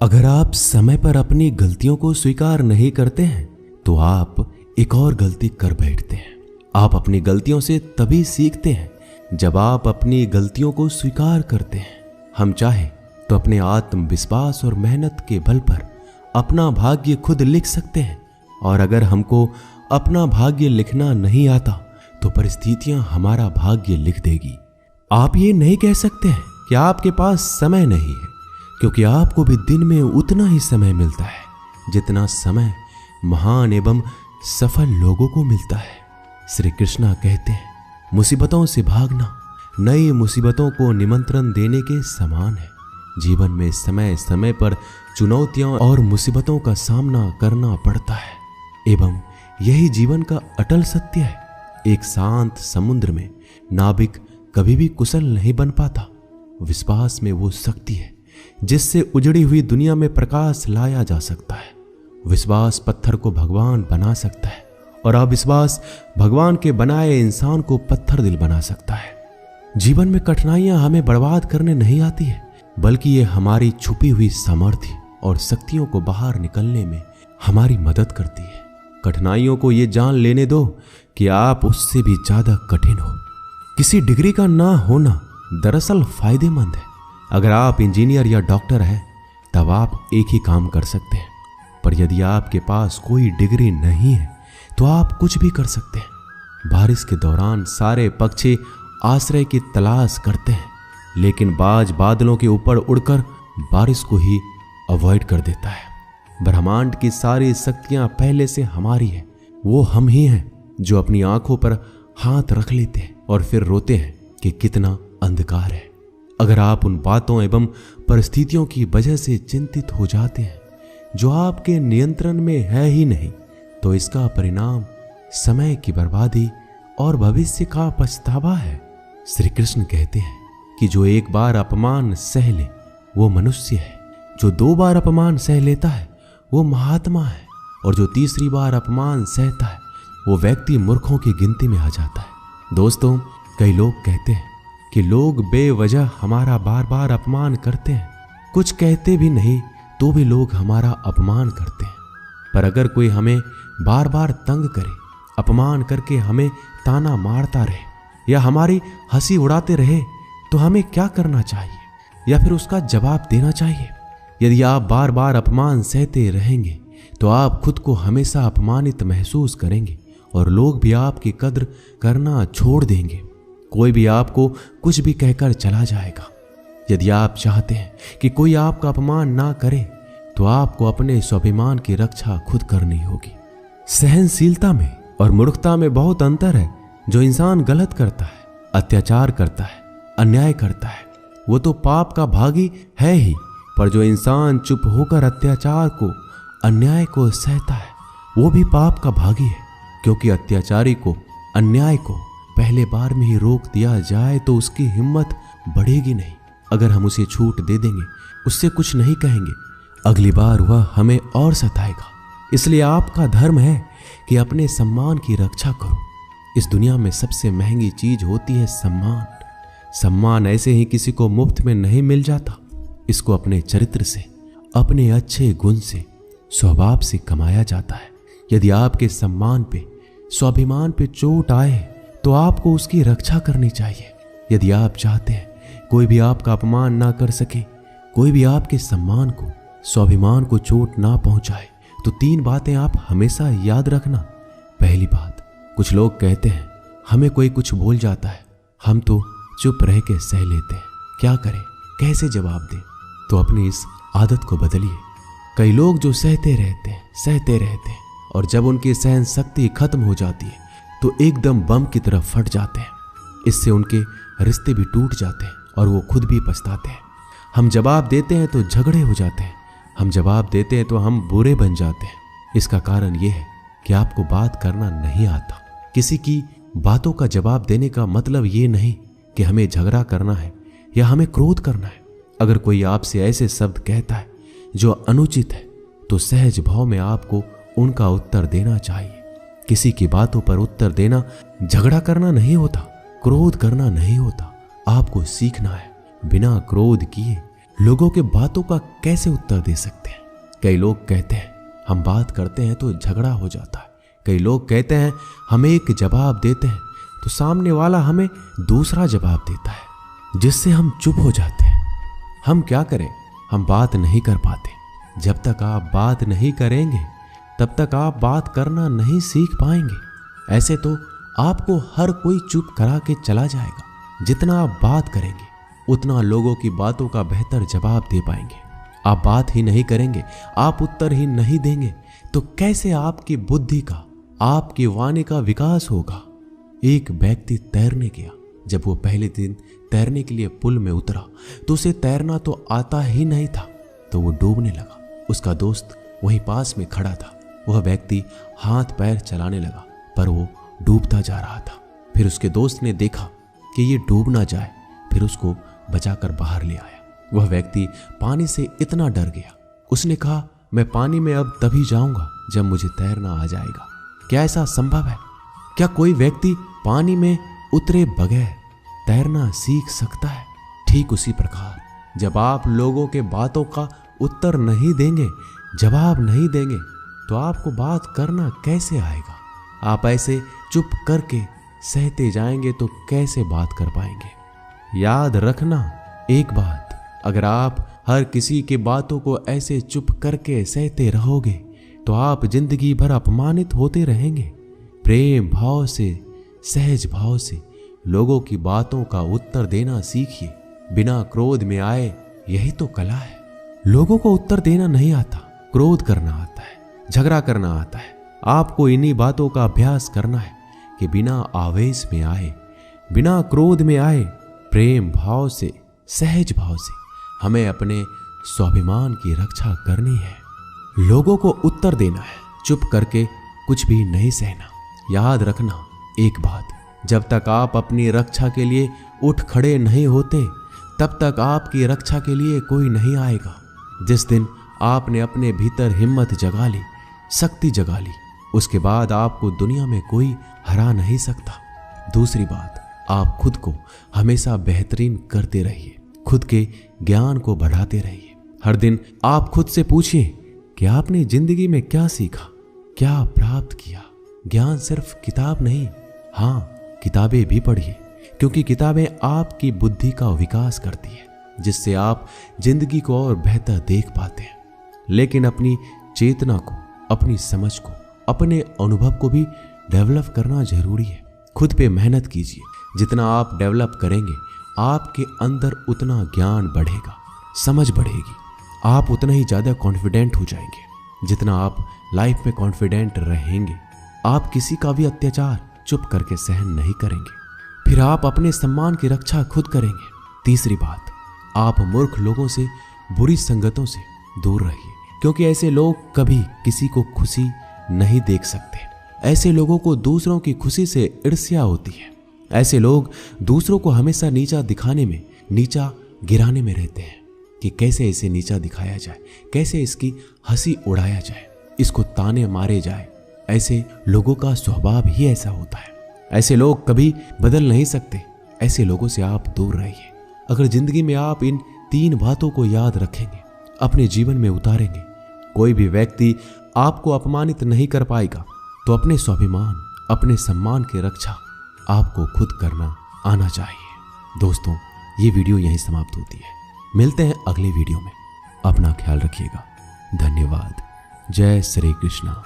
अगर आप समय पर अपनी गलतियों को स्वीकार नहीं करते हैं तो आप एक और गलती कर बैठते हैं। आप अपनी गलतियों से तभी सीखते हैं जब आप अपनी गलतियों को स्वीकार करते हैं। हम चाहें तो अपने आत्मविश्वास और मेहनत के बल पर अपना भाग्य खुद लिख सकते हैं, और अगर हमको अपना भाग्य लिखना नहीं आता तो परिस्थितियां हमारा भाग्य लिख देगी। आप ये नहीं कह सकते हैं कि आपके पास समय नहीं है, क्योंकि आपको भी दिन में उतना ही समय मिलता है जितना समय महान एवं सफल लोगों को मिलता है। श्री कृष्णा कहते हैं, मुसीबतों से भागना नई मुसीबतों को निमंत्रण देने के समान है। जीवन में समय समय पर चुनौतियों और मुसीबतों का सामना करना पड़ता है, एवं यही जीवन का अटल सत्य है। एक शांत समुद्र में नाविक कभी भी कुशल नहीं बन पाता। विश्वास में वो शक्ति है जिससे उजड़ी हुई दुनिया में प्रकाश लाया जा सकता है। विश्वास पत्थर को भगवान बना सकता है, और अविश्वास भगवान के बनाए इंसान को पत्थर दिल बना सकता है। जीवन में कठिनाइयां हमें बर्बाद करने नहीं आती है, बल्कि ये हमारी छुपी हुई सामर्थ्य और शक्तियों को बाहर निकलने में हमारी मदद करती है। कठिनाइयों को ये जान लेने दो कि आप उससे भी ज्यादा कठिन हो। किसी डिग्री का ना होना दरअसल फायदेमंद है। अगर आप इंजीनियर या डॉक्टर हैं तब आप एक ही काम कर सकते हैं, पर यदि आपके पास कोई डिग्री नहीं है तो आप कुछ भी कर सकते हैं। बारिश के दौरान सारे पक्षी आश्रय की तलाश करते हैं, लेकिन बाज बादलों के ऊपर उड़कर बारिश को ही अवॉइड कर देता है। ब्रह्मांड की सारी शक्तियां पहले से हमारी है। वो हम ही हैं जो अपनी आंखों पर हाथ रख लेते हैं और फिर रोते हैं कि कितना अंधकार है। अगर आप उन बातों एवं परिस्थितियों की वजह से चिंतित हो जाते हैं जो आपके नियंत्रण में है ही नहीं, तो इसका परिणाम समय की बर्बादी और भविष्य का पछतावा है। श्री कृष्ण कहते हैं कि जो एक बार अपमान सह ले वो मनुष्य है, जो 2 बार अपमान सह लेता है वो महात्मा है, और जो 3री बार अपमान सहता है वो व्यक्ति मूर्खों की गिनती में आ जाता है। दोस्तों, कई लोग कहते हैं कि लोग बेवजह हमारा बार बार अपमान करते हैं। कुछ कहते भी नहीं तो भी लोग हमारा अपमान करते हैं। पर अगर कोई हमें बार बार तंग करे, अपमान करके हमें ताना मारता रहे या हमारी हंसी उड़ाते रहे, तो हमें क्या करना चाहिए या फिर उसका जवाब देना चाहिए? यदि आप बार बार अपमान सहते रहेंगे तो आप खुद को हमेशा अपमानित महसूस करेंगे और लोग भी आपकी कद्र करना छोड़ देंगे। कोई भी आपको कुछ भी कहकर चला जाएगा। यदि आप चाहते हैं कि कोई आपका अपमान ना करे तो आपको अपने स्वाभिमान की रक्षा खुद करनी होगी। सहनशीलता में और मूर्खता में बहुत अंतर है। जो इंसान गलत करता है, अत्याचार करता है, अन्याय करता है, वो तो पाप का भागी है ही, पर जो इंसान चुप होकर अत्याचार को, अन्याय को सहता है वो भी पाप का भागी है, क्योंकि अत्याचारी को, अन्याय को पहले बार में ही रोक दिया जाए तो उसकी हिम्मत बढ़ेगी नहीं। अगर हम उसे छूट दे देंगे, उससे कुछ नहीं कहेंगे, अगली बार वह हमें और सताएगा। इसलिए आपका धर्म है कि अपने सम्मान की रक्षा करो। इस दुनिया में सबसे महंगी चीज होती है सम्मान। सम्मान ऐसे ही किसी को मुफ्त में नहीं मिल जाता। इसको अपने चरित्र से, अपने अच्छे गुण से, स्वभाव से कमाया जाता है। यदि आपके सम्मान पे, स्वाभिमान पे चोट आए तो आपको उसकी रक्षा करनी चाहिए। यदि आप चाहते हैं कोई भी आपका अपमान ना कर सके, कोई भी आपके सम्मान को, स्वाभिमान को चोट ना पहुंचाए, तो 3 बातें आप हमेशा याद रखना। पहली बात, कुछ लोग कहते हैं हमें कोई कुछ बोल जाता है, हम तो चुप रह के सह लेते हैं, क्या करें, कैसे जवाब दें? तो अपनी इस आदत को बदलिए। कई लोग जो सहते रहते हैं और जब उनकी सहन शक्ति खत्म हो जाती है तो एकदम बम की तरह फट जाते हैं। इससे उनके रिश्ते भी टूट जाते हैं और वो खुद भी पछताते हैं। हम जवाब देते हैं तो झगड़े हो जाते हैं, हम जवाब देते हैं तो हम बुरे बन जाते हैं। इसका कारण ये है कि आपको बात करना नहीं आता। किसी की बातों का जवाब देने का मतलब ये नहीं कि हमें झगड़ा करना है या हमें क्रोध करना है। अगर कोई आपसे ऐसे शब्द कहता है जो अनुचित है तो सहज भाव में आपको उनका उत्तर देना चाहिए। किसी की बातों पर उत्तर देना झगड़ा करना नहीं होता, क्रोध करना नहीं होता। आपको सीखना है बिना क्रोध किए लोगों के बातों का कैसे उत्तर दे सकते हैं? कई लोग कहते हैं हम बात करते हैं तो झगड़ा हो जाता है। कई लोग कहते हैं हम एक जवाब देते हैं तो सामने वाला हमें दूसरा जवाब देता है, जिससे हम चुप हो जाते हैं। हम क्या करें? हम बात नहीं कर पाते। जब तक आप बात नहीं करेंगे तब तक आप बात करना नहीं सीख पाएंगे। ऐसे तो आपको हर कोई चुप करा के चला जाएगा। जितना आप बात करेंगे उतना लोगों की बातों का बेहतर जवाब दे पाएंगे। आप बात ही नहीं करेंगे, आप उत्तर ही नहीं देंगे तो कैसे आपकी बुद्धि का, आपकी वाणी का विकास होगा? एक व्यक्ति तैरने गया। जब वो पहले दिन तैरने के लिए पुल में उतरा तो उसे तैरना तो आता ही नहीं था, तो वो डूबने लगा। उसका दोस्त वहीं पास में खड़ा था। वह व्यक्ति हाथ पैर चलाने लगा पर वो डूबता जा रहा था। फिर उसके दोस्त ने देखा कि ये डूब ना जाए, फिर उसको बचाकर बाहर ले आया। वह व्यक्ति पानी से इतना डर गया, उसने कहा मैं पानी में अब तभी जाऊंगा जब मुझे तैरना आ जाएगा। क्या ऐसा संभव है? क्या कोई व्यक्ति पानी में उतरे बगैर तैरना सीख सकता है? ठीक उसी प्रकार जब आप लोगों के बातों का उत्तर नहीं देंगे, जवाब नहीं देंगे तो आपको बात करना कैसे आएगा? आप ऐसे चुप करके सहते जाएंगे तो कैसे बात कर पाएंगे? याद रखना एक बात, अगर आप हर किसी की बातों को ऐसे चुप करके सहते रहोगे तो आप जिंदगी भर अपमानित होते रहेंगे। प्रेम भाव से, सहज भाव से लोगों की बातों का उत्तर देना सीखिए। बिना क्रोध में आए, यही तो कला है। लोगों को उत्तर देना नहीं आता, क्रोध करना आता है, झगड़ा करना आता है। आपको इन्हीं बातों का अभ्यास करना है कि बिना आवेश में आए, बिना क्रोध में आए, प्रेम भाव से, सहज भाव से हमें अपने स्वाभिमान की रक्षा करनी है। लोगों को उत्तर देना है, चुप करके कुछ भी नहीं सहना। याद रखना एक बात, जब तक आप अपनी रक्षा के लिए उठ खड़े नहीं होते तब तक आपकी रक्षा के लिए कोई नहीं आएगा। जिस दिन आपने अपने भीतर हिम्मत जगा ली, शक्ति जगा ली, उसके बाद आपको दुनिया में कोई हरा नहीं सकता। दूसरी बात, आप खुद को हमेशा बेहतरीन करते रहिए, खुद के ज्ञान को बढ़ाते रहिए। हर दिन आप खुद से पूछिए कि आपने जिंदगी में क्या सीखा, क्या प्राप्त किया। ज्ञान सिर्फ किताब नहीं, हाँ किताबें भी पढ़िए, क्योंकि किताबें आपकी बुद्धि का विकास करती है, जिससे आप जिंदगी को और बेहतर देख पाते हैं। लेकिन अपनी चेतना को, अपनी समझ को, अपने अनुभव को भी डेवलप करना जरूरी है। खुद पे मेहनत कीजिए। जितना आप डेवलप करेंगे आपके अंदर उतना ज्ञान बढ़ेगा, समझ बढ़ेगी, आप उतना ही ज़्यादा कॉन्फिडेंट हो जाएंगे। जितना आप लाइफ में कॉन्फिडेंट रहेंगे, आप किसी का भी अत्याचार चुप करके सहन नहीं करेंगे। फिर आप अपने सम्मान की रक्षा खुद करेंगे। तीसरी बात, आप मूर्ख लोगों से, बुरी संगतों से दूर रहिए, क्योंकि ऐसे लोग कभी किसी को खुशी नहीं देख सकते। ऐसे लोगों को दूसरों की खुशी से ईर्ष्या होती है। ऐसे लोग दूसरों को हमेशा नीचा दिखाने में, नीचा गिराने में रहते हैं कि कैसे इसे नीचा दिखाया जाए, कैसे इसकी हंसी उड़ाया जाए, इसको ताने मारे जाए। ऐसे लोगों का स्वभाव ही ऐसा होता है। ऐसे लोग कभी बदल नहीं सकते। ऐसे लोगों से आप दूर रहिए। अगर जिंदगी में आप इन 3 बातों को याद रखेंगे, अपने जीवन में उतारेंगे, कोई भी व्यक्ति आपको अपमानित नहीं कर पाएगा। तो अपने स्वाभिमान, अपने सम्मान की रक्षा आपको खुद करना आना चाहिए। दोस्तों, ये वीडियो यहीं समाप्त होती है। मिलते हैं अगली वीडियो में। अपना ख्याल रखिएगा। धन्यवाद। जय श्री कृष्णा।